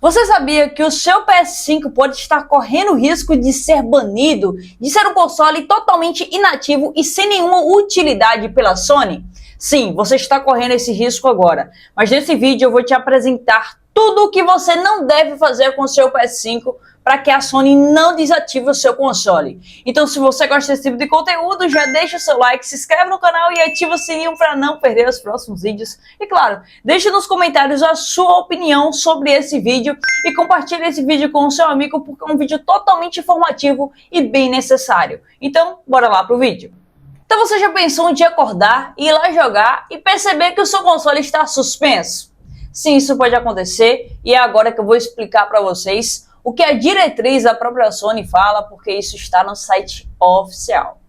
Você sabia que o seu PS5 pode estar correndo risco de ser banido, de ser um console totalmente inativo e sem nenhuma utilidade pela Sony? Sim, você está correndo esse risco agora. Mas nesse vídeo eu vou te apresentar tudo o que você não deve fazer com o seu PS5 para que a Sony não desative o seu console. Então, se você gosta desse tipo de conteúdo, já deixa o seu like, se inscreve no canal e ativa o sininho para não perder os próximos vídeos. E claro, deixe nos comentários a sua opinião sobre esse vídeo e compartilhe esse vídeo com o seu amigo, porque é um vídeo totalmente informativo e bem necessário. Então, bora lá pro vídeo. Então, você já pensou em acordar, ir lá jogar e perceber que o seu console está suspenso? Sim, isso pode acontecer e é agora que eu vou explicar para vocês o que a diretriz da própria Sony fala, porque isso está no site oficial.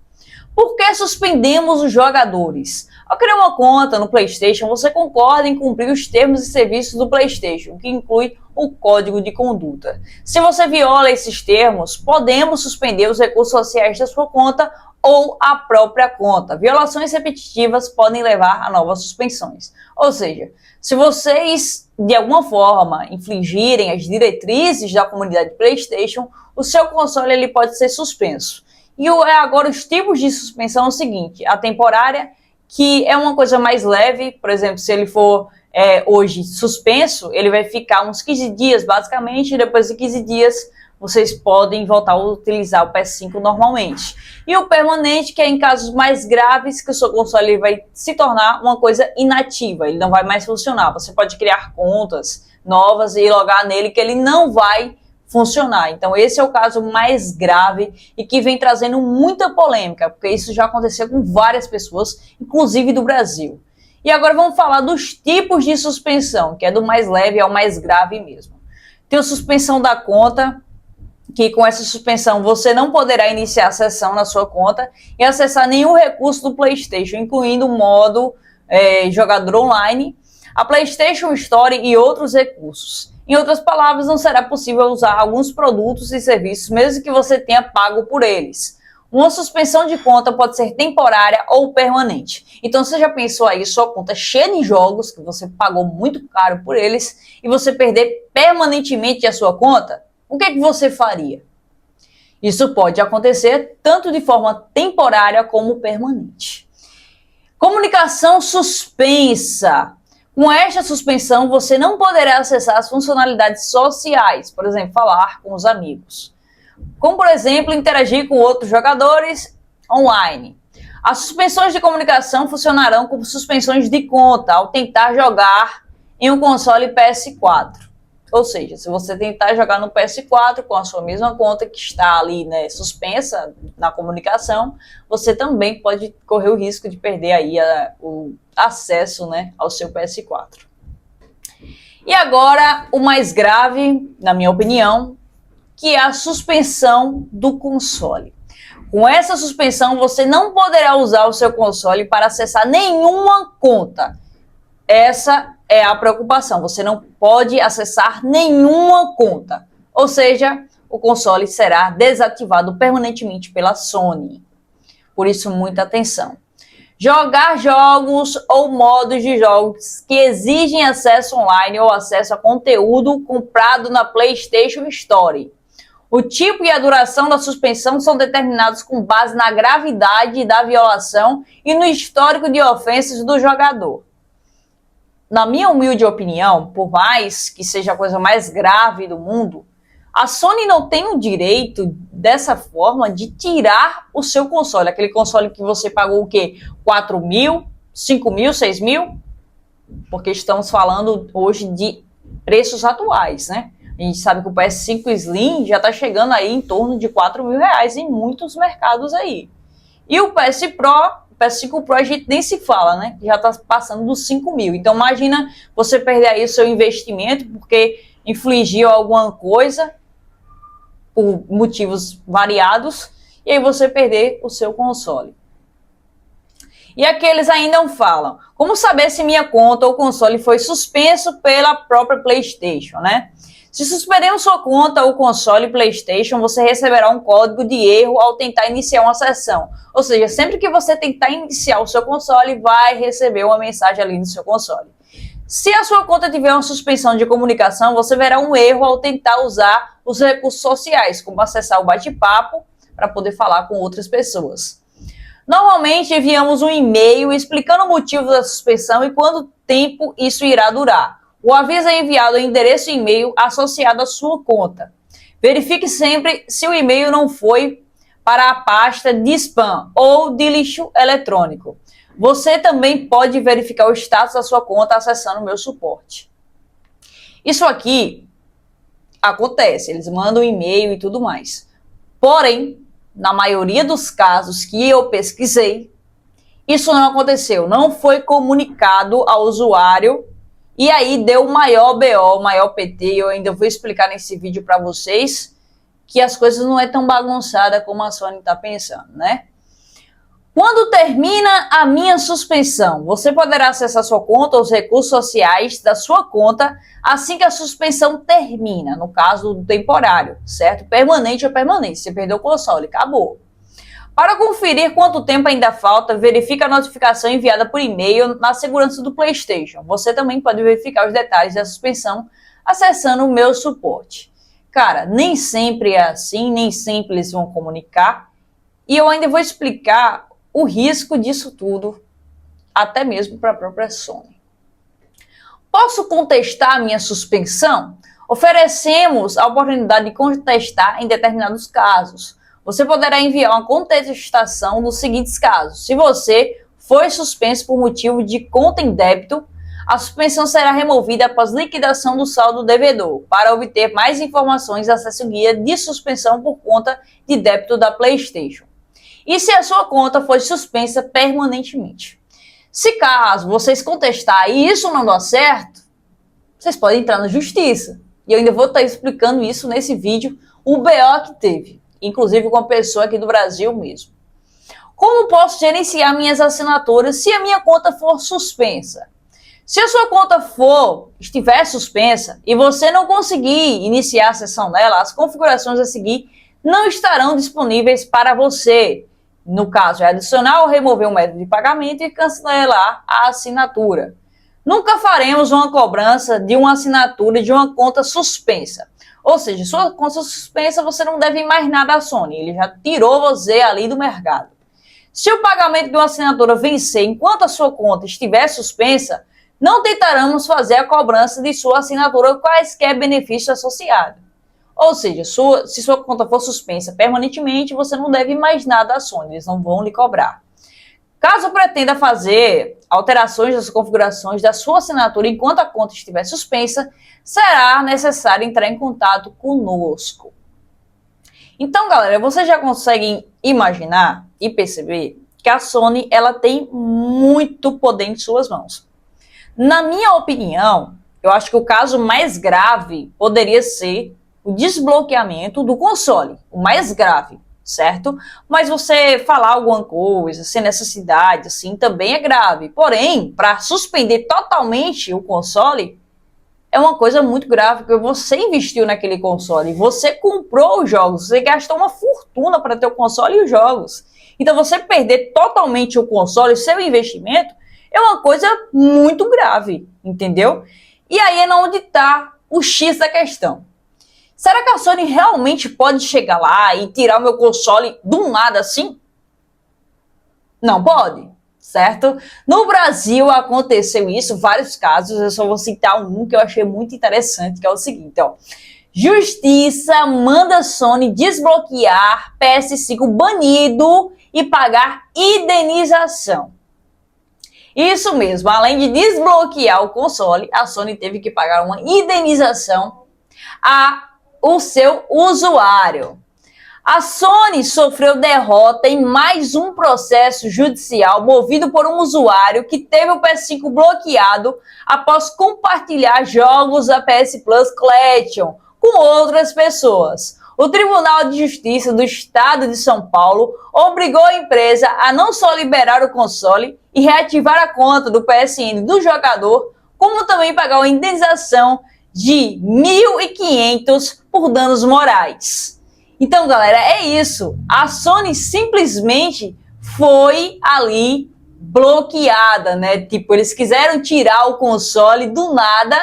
Por que suspendemos os jogadores? Ao criar uma conta no PlayStation, você concorda em cumprir os termos e serviços do PlayStation, que inclui o código de conduta. Se você viola esses termos, podemos suspender os recursos sociais da sua conta ou a própria conta. Violações repetitivas podem levar a novas suspensões. Ou seja, se vocês de alguma forma infringirem as diretrizes da comunidade PlayStation, o seu console ele pode ser suspenso. E agora os tipos de suspensão é o seguinte: a temporária, que é uma coisa mais leve, por exemplo, se ele for hoje suspenso, ele vai ficar uns 15 dias basicamente, e depois de 15 dias vocês podem voltar a utilizar o PS5 normalmente. E o permanente, que é em casos mais graves, que o seu console vai se tornar uma coisa inativa, ele não vai mais funcionar. Você pode criar contas novas e logar nele que ele não vai funcionar. Então esse é o caso mais grave e que vem trazendo muita polêmica, porque isso já aconteceu com várias pessoas, inclusive do Brasil. E agora vamos falar dos tipos de suspensão, que é do mais leve ao mais grave mesmo. Tem a suspensão da conta, que com essa suspensão você não poderá iniciar a sessão na sua conta e acessar nenhum recurso do PlayStation, incluindo o modo jogador online, a PlayStation Store e outros recursos. Em outras palavras, não será possível usar alguns produtos e serviços, mesmo que você tenha pago por eles. Uma suspensão de conta pode ser temporária ou permanente. Então você já pensou aí, sua conta cheia de jogos, que você pagou muito caro por eles, e você perder permanentemente a sua conta? O que você faria? Isso pode acontecer tanto de forma temporária como permanente. Comunicação suspensa. Com esta suspensão, você não poderá acessar as funcionalidades sociais, por exemplo, falar com os amigos. Como, por exemplo, interagir com outros jogadores online. As suspensões de comunicação funcionarão como suspensões de conta ao tentar jogar em um console PS4. Ou seja, se você tentar jogar no PS4 com a sua mesma conta que está ali, né, suspensa na comunicação, você também pode correr o risco de perder aí o acesso, né, ao seu PS4. E agora o mais grave, na minha opinião, que é a suspensão do console. Com essa suspensão, você não poderá usar o seu console para acessar nenhuma conta. Essa é a preocupação, você não pode acessar nenhuma conta, ou seja, o console será desativado permanentemente pela Sony. Por isso, muita atenção. Jogar jogos ou modos de jogos que exigem acesso online ou acesso a conteúdo comprado na PlayStation Store. O tipo e a duração da suspensão são determinados com base na gravidade da violação e no histórico de ofensas do jogador. Na minha humilde opinião, por mais que seja a coisa mais grave do mundo, a Sony não tem o direito, dessa forma, de tirar o seu console. Aquele console que você pagou o quê? 4 mil, 5 mil, 6 mil? Porque estamos falando hoje de preços atuais, né? A gente sabe que o PS5 Slim já está chegando aí em torno de 4 mil reais em muitos mercados aí. E o PS5 Pro a gente nem se fala, né? Já está passando dos 5 mil. Então imagina você perder aí o seu investimento porque infligiu alguma coisa por motivos variados e aí você perder o seu console. E aqui eles ainda falam: como saber se minha conta ou console foi suspenso pela própria PlayStation, né? Se suspenderem sua conta ou console PlayStation, você receberá um código de erro ao tentar iniciar uma sessão. Ou seja, sempre que você tentar iniciar o seu console, vai receber uma mensagem ali no seu console. Se a sua conta tiver uma suspensão de comunicação, você verá um erro ao tentar usar os recursos sociais, como acessar o bate-papo para poder falar com outras pessoas. Normalmente enviamos um e-mail explicando o motivo da suspensão e quanto tempo isso irá durar. O aviso é enviado ao endereço e-mail associado à sua conta. Verifique sempre se o e-mail não foi para a pasta de spam ou de lixo eletrônico. Você também pode verificar o status da sua conta acessando o meu suporte. Isso aqui acontece, eles mandam e-mail e tudo mais. Porém, na maioria dos casos que eu pesquisei, isso não aconteceu, não foi comunicado ao usuário e aí deu maior BO, maior PT. Eu ainda vou explicar nesse vídeo para vocês que as coisas não é tão bagunçada como a Sony está pensando, né? Quando termina a minha suspensão, você poderá acessar sua conta ou os recursos sociais da sua conta assim que a suspensão termina, no caso do temporário, certo? Permanente ou permanente, você perdeu o console, acabou. Para conferir quanto tempo ainda falta, verifique a notificação enviada por e-mail na segurança do PlayStation. Você também pode verificar os detalhes da suspensão acessando o meu suporte. Cara, nem sempre é assim, nem sempre eles vão comunicar. E eu ainda vou explicar o risco disso tudo, até mesmo para a própria Sony. Posso contestar a minha suspensão? Oferecemos a oportunidade de contestar em determinados casos. Você poderá enviar uma contestação nos seguintes casos. Se você foi suspenso por motivo de conta em débito, a suspensão será removida após liquidação do saldo devedor. Para obter mais informações, acesse o guia de suspensão por conta de débito da PlayStation. E se a sua conta foi suspensa permanentemente. Se caso vocês contestarem e isso não dá certo, vocês podem entrar na justiça. E eu ainda vou estar explicando isso nesse vídeo, o BO que teve, inclusive com uma pessoa aqui do Brasil mesmo. Como posso gerenciar minhas assinaturas se a minha conta for suspensa? Se a sua conta estiver suspensa e você não conseguir iniciar a sessão nela, as configurações a seguir não estarão disponíveis para você. No caso, é adicionar ou remover um método de pagamento e cancelar a assinatura. Nunca faremos uma cobrança de uma assinatura de uma conta suspensa. Ou seja, sua conta suspensa, você não deve mais nada à Sony. Ele já tirou você ali do mercado. Se o pagamento de uma assinatura vencer enquanto a sua conta estiver suspensa, não tentaremos fazer a cobrança de sua assinatura quaisquer benefícios associados. Ou seja, se sua conta for suspensa permanentemente, você não deve mais nada à Sony, eles não vão lhe cobrar. Caso pretenda fazer alterações das configurações da sua assinatura enquanto a conta estiver suspensa, será necessário entrar em contato conosco. Então, galera, vocês já conseguem imaginar e perceber que a Sony ela tem muito poder em suas mãos. Na minha opinião, eu acho que o caso mais grave poderia ser o desbloqueamento do console, o mais grave, certo? Mas você falar alguma coisa sem necessidade, assim, também é grave. Porém, para suspender totalmente o console, é uma coisa muito grave, porque você investiu naquele console, você comprou os jogos, você gastou uma fortuna para ter o console e os jogos. Então, você perder totalmente o console, o seu investimento, é uma coisa muito grave, entendeu? E aí é onde está o X da questão. Será que a Sony realmente pode chegar lá e tirar o meu console do nada assim? Não pode, certo? No Brasil aconteceu isso, vários casos, eu só vou citar um que eu achei muito interessante, que é o seguinte, ó. Justiça manda a Sony desbloquear PS5 banido e pagar indenização. Isso mesmo, além de desbloquear o console, a Sony teve que pagar uma indenização ao seu usuário. A Sony sofreu derrota em mais um processo judicial movido por um usuário que teve o PS5 bloqueado após compartilhar jogos da PS Plus Collection com outras pessoas. O Tribunal de Justiça do Estado de São Paulo obrigou a empresa a não só liberar o console e reativar a conta do PSN do jogador, como também pagar uma indenização de R$ 1.500 por danos morais. Então, galera, é isso. A Sony simplesmente foi ali bloqueada, né? Tipo, eles quiseram tirar o console do nada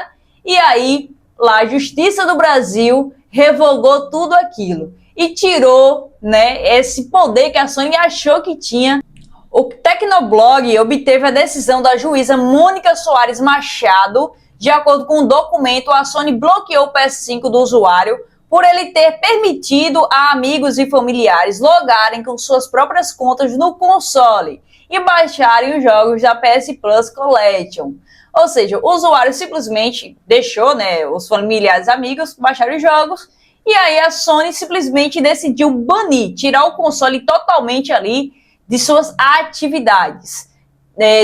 e aí lá a Justiça do Brasil revogou tudo aquilo e tirou, né, esse poder que a Sony achou que tinha. O Tecnoblog obteve a decisão da juíza Mônica Soares Machado. De acordo com um documento, a Sony bloqueou o PS5 do usuário por ele ter permitido a amigos e familiares logarem com suas próprias contas no console e baixarem os jogos da PS Plus Collection. Ou seja, o usuário simplesmente deixou, né, os familiares e amigos baixarem os jogos e aí a Sony simplesmente decidiu banir, tirar o console totalmente ali de suas atividades.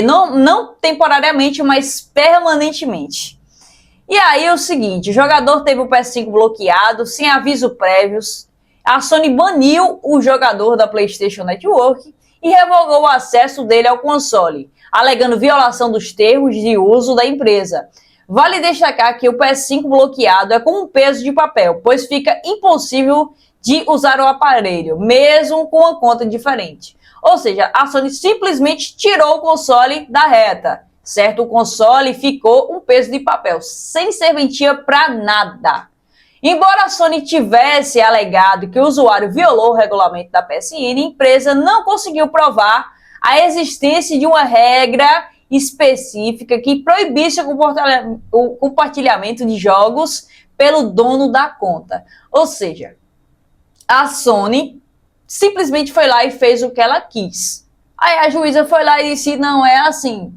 Não temporariamente, mas permanentemente. E aí é o seguinte, o jogador teve o PS5 bloqueado, sem aviso prévios, a Sony baniu o jogador da PlayStation Network e revogou o acesso dele ao console, alegando violação dos termos de uso da empresa. Vale destacar que o PS5 bloqueado é como um peso de papel, pois fica impossível de usar o aparelho, mesmo com uma conta diferente. Ou seja, a Sony simplesmente tirou o console da reta, certo? O console ficou um peso de papel, sem serventia para nada. Embora a Sony tivesse alegado que o usuário violou o regulamento da PSN, a empresa não conseguiu provar a existência de uma regra específica que proibisse o compartilhamento de jogos pelo dono da conta. Ou seja, a Sony simplesmente foi lá e fez o que ela quis. Aí a juíza foi lá e disse, não é assim.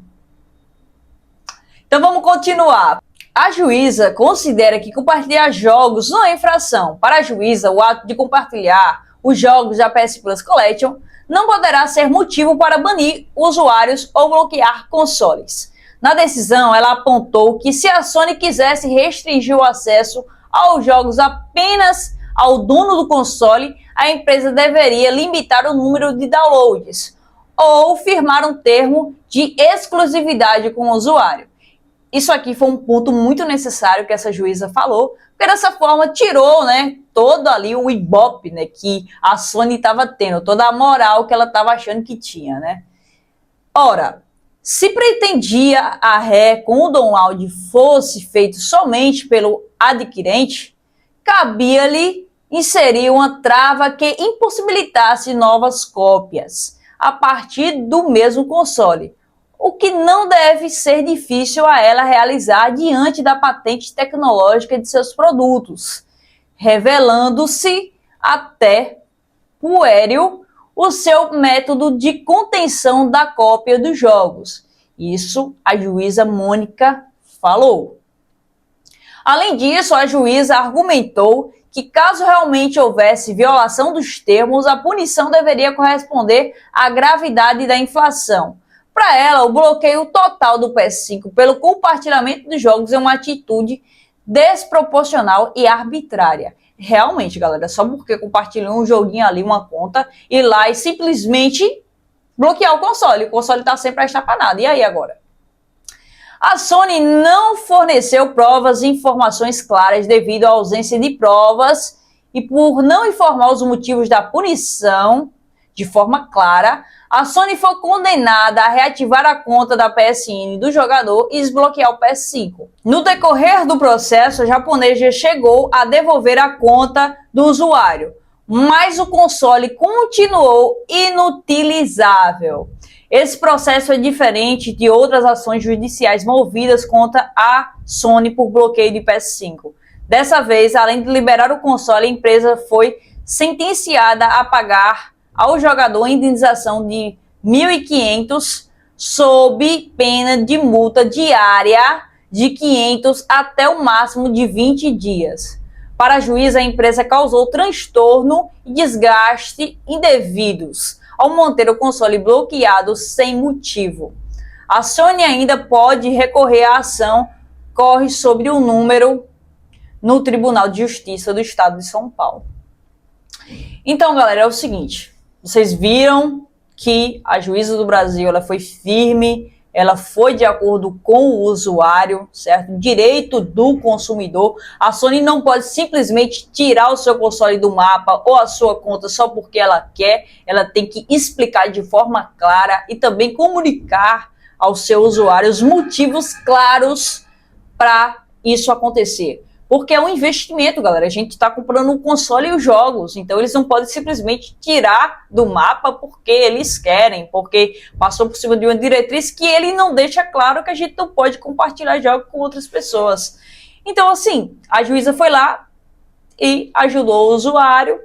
Então vamos continuar. A juíza considera que compartilhar jogos não é infração. Para a juíza, o ato de compartilhar os jogos da PS Plus Collection não poderá ser motivo para banir usuários ou bloquear consoles. Na decisão, ela apontou que se a Sony quisesse restringir o acesso aos jogos apenas ao dono do console, a empresa deveria limitar o número de downloads ou firmar um termo de exclusividade com o usuário. Isso aqui foi um ponto muito necessário que essa juíza falou, porque dessa forma tirou, né, todo ali o ibope, né, que a Sony estava tendo, toda a moral que ela estava achando que tinha, né. Ora, se pretendia a ré com o download fosse feito somente pelo adquirente, cabia-lhe inserir uma trava que impossibilitasse novas cópias a partir do mesmo console, o que não deve ser difícil a ela realizar diante da patente tecnológica de seus produtos, revelando-se até puéril o seu método de contenção da cópia dos jogos. Isso a juíza Mônica falou. Além disso, a juíza argumentou que caso realmente houvesse violação dos termos, a punição deveria corresponder à gravidade da infração. Para ela, o bloqueio total do PS5 pelo compartilhamento dos jogos é uma atitude desproporcional e arbitrária. Realmente, galera, só porque compartilhou um joguinho ali, uma conta, ir lá e simplesmente bloquear o console tá sem prestar para nada. E aí agora? A Sony não forneceu provas e informações claras devido à ausência de provas e por não informar os motivos da punição de forma clara, a Sony foi condenada a reativar a conta da PSN do jogador e desbloquear o PS5. No decorrer do processo, a japonesa chegou a devolver a conta do usuário, mas o console continuou inutilizável. Esse processo é diferente de outras ações judiciais movidas contra a Sony por bloqueio de PS5. Dessa vez, além de liberar o console, a empresa foi sentenciada a pagar ao jogador indenização de R$1.500 sob pena de multa diária de 500 até o máximo de 20 dias. Para a juíza, a empresa causou transtorno e desgaste indevidos ao manter o console bloqueado sem motivo. A Sony ainda pode recorrer à ação, corre sobre o número no Tribunal de Justiça do Estado de São Paulo. Então, galera, é o seguinte, vocês viram que a juíza do Brasil ela foi firme, ela foi de acordo com o usuário, certo? Direito do consumidor. A Sony não pode simplesmente tirar o seu console do mapa ou a sua conta só porque ela quer. Ela tem que explicar de forma clara e também comunicar ao seu usuário os motivos claros para isso acontecer. Porque é um investimento, galera. A gente está comprando um console e os jogos. Então, eles não podem simplesmente tirar do mapa porque eles querem. Porque passou por cima de uma diretriz que ele não deixa claro que a gente não pode compartilhar jogos com outras pessoas. Então, assim, a juíza foi lá e ajudou o usuário.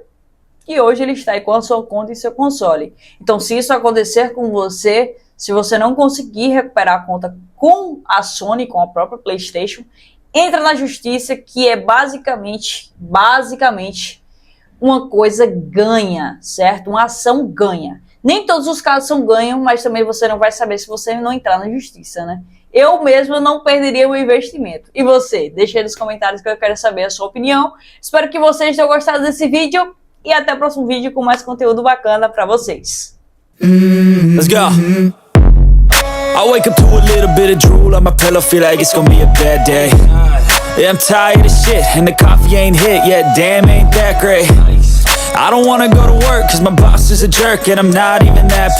E hoje ele está aí com a sua conta e seu console. Então, se isso acontecer com você, se você não conseguir recuperar a conta com a Sony, com a própria PlayStation, entra na justiça, que é basicamente uma coisa ganha, certo? Uma ação ganha. Nem todos os casos são ganhos, mas também você não vai saber se você não entrar na justiça, né? Eu mesmo não perderia o investimento. E você? Deixa aí nos comentários que eu quero saber a sua opinião. Espero que vocês tenham gostado desse vídeo e até o próximo vídeo com mais conteúdo bacana para vocês. Let's go. I wake up to a little bit of drool on my pillow, feel like it's gonna be a bad day. Yeah, I'm tired of shit, and the coffee ain't hit yet, damn, ain't that great. I don't wanna go to work, cause my boss is a jerk, and I'm not even that